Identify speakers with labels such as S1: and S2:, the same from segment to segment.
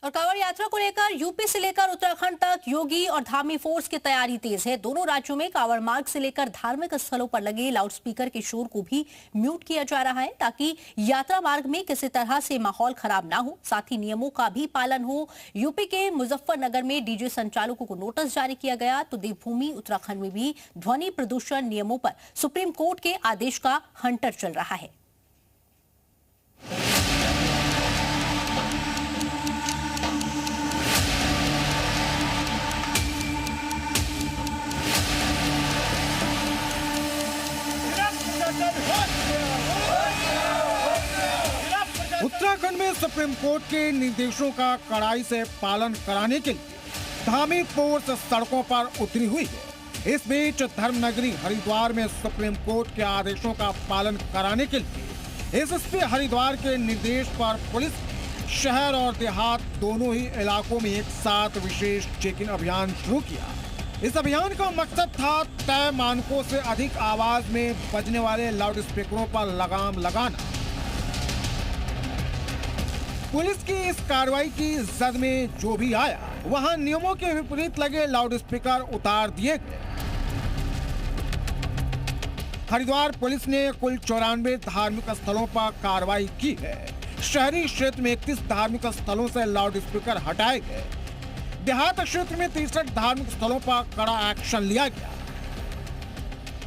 S1: और कांवड़ यात्रा को लेकर यूपी से लेकर उत्तराखंड तक योगी और धामी फोर्स की तैयारी तेज है। दोनों राज्यों में कांवड़ मार्ग से लेकर धार्मिक स्थलों पर लगे लाउडस्पीकर के शोर को भी म्यूट किया जा रहा है ताकि यात्रा मार्ग में किसी तरह से माहौल खराब ना हो, साथ ही नियमों का भी पालन हो। यूपी के मुजफ्फरनगर में डीजे संचालकों को नोटिस जारी किया गया तो देवभूमि उत्तराखंड में भी ध्वनि प्रदूषण नियमों पर सुप्रीम कोर्ट के आदेश का हंटर चल रहा है।
S2: उत्तराखंड में सुप्रीम कोर्ट के निर्देशों का कड़ाई से पालन कराने के लिए धामी फोर्स सड़कों पर उतरी हुई है। इस बीच धर्मनगरी हरिद्वार में सुप्रीम कोर्ट के आदेशों का पालन कराने के लिए एसएसपी हरिद्वार के निर्देश पर पुलिस शहर और देहात दोनों ही इलाकों में एक साथ विशेष चेकिंग अभियान शुरू किया। इस अभियान का मकसद था तय मानकों से अधिक आवाज में बजने वाले लाउड स्पीकरों पर लगाम लगाना। पुलिस की इस कार्रवाई की जद में जो भी आया वहां नियमों के विपरीत लगे लाउड स्पीकर उतार दिए गए। हरिद्वार पुलिस ने कुल 94 धार्मिक स्थलों पर कार्रवाई की है। शहरी क्षेत्र में 31 धार्मिक स्थलों से लाउड स्पीकर हटाए गए। देहात क्षेत्र में 63 धार्मिक स्थलों पर कड़ा एक्शन लिया गया।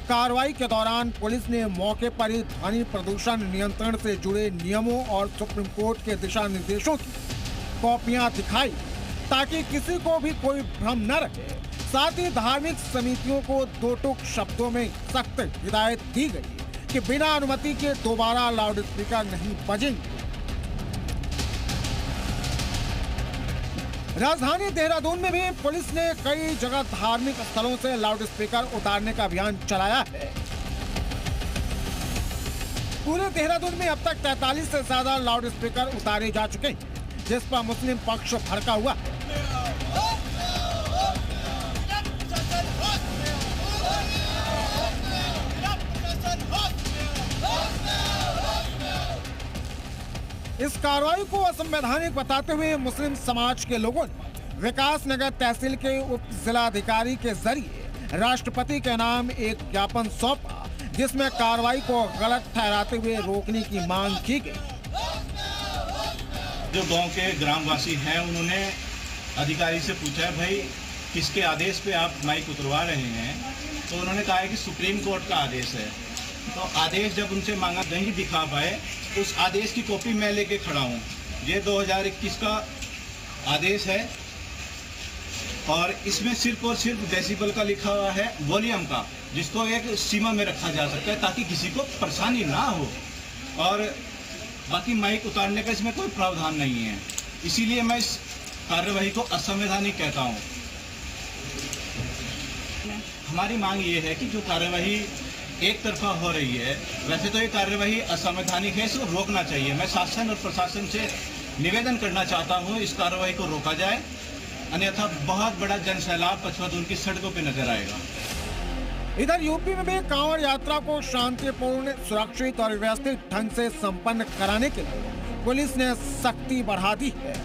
S2: कार्रवाई के दौरान पुलिस ने मौके पर ही ध्वनि प्रदूषण नियंत्रण से जुड़े नियमों और सुप्रीम कोर्ट के दिशा निर्देशों की कॉपियां दिखाई ताकि किसी को भी कोई भ्रम न रहे। साथ ही धार्मिक समितियों को दो टूक शब्दों में सख्त हिदायत दी गई कि बिना अनुमति के दोबारा लाउड स्पीकर नहीं बजेंगे। राजधानी देहरादून में भी पुलिस ने कई जगह धार्मिक स्थलों से लाउड स्पीकर उतारने का अभियान चलाया है। पूरे देहरादून में अब तक 43 से ज्यादा लाउड स्पीकर उतारे जा चुके हैं, जिस पर मुस्लिम पक्ष भड़का हुआ है। इस कार्रवाई को असंवैधानिक बताते हुए मुस्लिम समाज के लोगों ने विकास नगर तहसील के उप जिलाधिकारी के जरिए राष्ट्रपति के नाम एक ज्ञापन सौंपा, जिसमें कार्रवाई को गलत ठहराते हुए रोकने की मांग की गई।
S3: जो गांव के ग्रामवासी हैं उन्होंने अधिकारी से पूछा है भाई किसके आदेश पे आप माइक उतरवा रहे हैं, तो उन्होंने कहा है कि सुप्रीम कोर्ट का आदेश है। तो आदेश जब उनसे मांगा नहीं दिखा पाए, उस आदेश की कॉपी मैं लेके खड़ा हूँ। ये 2021 का आदेश है और इसमें सिर्फ और सिर्फ डेसिबल का लिखा हुआ है, वॉल्यूम का, जिसको एक सीमा में रखा जा सकता है ताकि किसी को परेशानी ना हो। और बाकी माइक उतारने का इसमें कोई प्रावधान नहीं है। इसीलिए मैं इस कार्यवाही को असंवैधानिक कहता हूँ। हमारी मांग ये है कि जो कार्यवाही एक तरफा हो रही है, वैसे तो ये कार्यवाही असंवैधानिक है, इसको रोकना चाहिए। मैं शासन और प्रशासन से निवेदन करना चाहता हूँ इस कार्यवाही को रोका जाए, अन्यथा बहुत बड़ा जनसैलाब पचमढ़ की सड़कों पे नजर आएगा।
S2: इधर यूपी में भी कांवड़ यात्रा को शांतिपूर्ण, सुरक्षित और व्यवस्थित ढंग से संपन्न कराने के लिए पुलिस ने सख्ती बढ़ा दी है।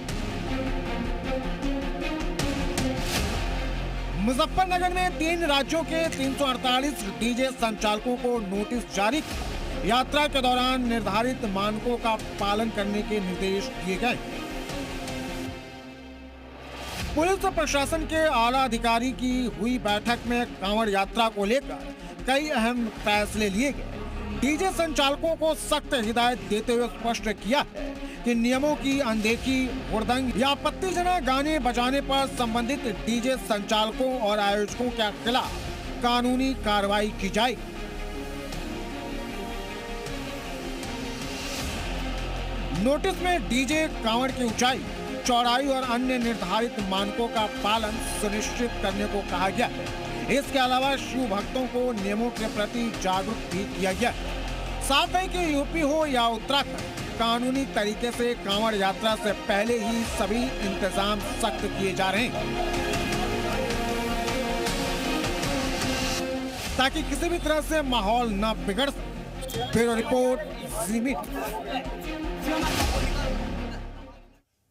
S2: मुजफ्फरनगर में 3 राज्यों के 348 डीजे संचालकों को नोटिस जारी किया। यात्रा के दौरान निर्धारित मानकों का पालन करने के निर्देश दिए गए। पुलिस प्रशासन के आला अधिकारी की हुई बैठक में कांवड़ यात्रा को लेकर कई अहम फैसले लिए गए। डीजे संचालकों को सख्त हिदायत देते हुए स्पष्ट किया है कि नियमों की अनदेखी, हुड़दंग या आपत्तिजनक गाने बजाने पर संबंधित डीजे संचालकों और आयोजकों के खिलाफ कानूनी कार्रवाई की जाएगी। नोटिस में डीजे, कांवड़ की ऊंचाई, चौड़ाई और अन्य निर्धारित मानकों का पालन सुनिश्चित करने को कहा गया है। इसके अलावा शिव भक्तों को नियमों के प्रति जागरूक भी किया गया है। साथ ही कि यूपी हो या उत्तराखंड, कानूनी तरीके से कांवड़ यात्रा से पहले ही सभी इंतजाम सख्त किए जा रहे हैं ताकि किसी भी तरह से माहौल न बिगड़ सके। ब्यूरो रिपोर्ट, जी मीडिया।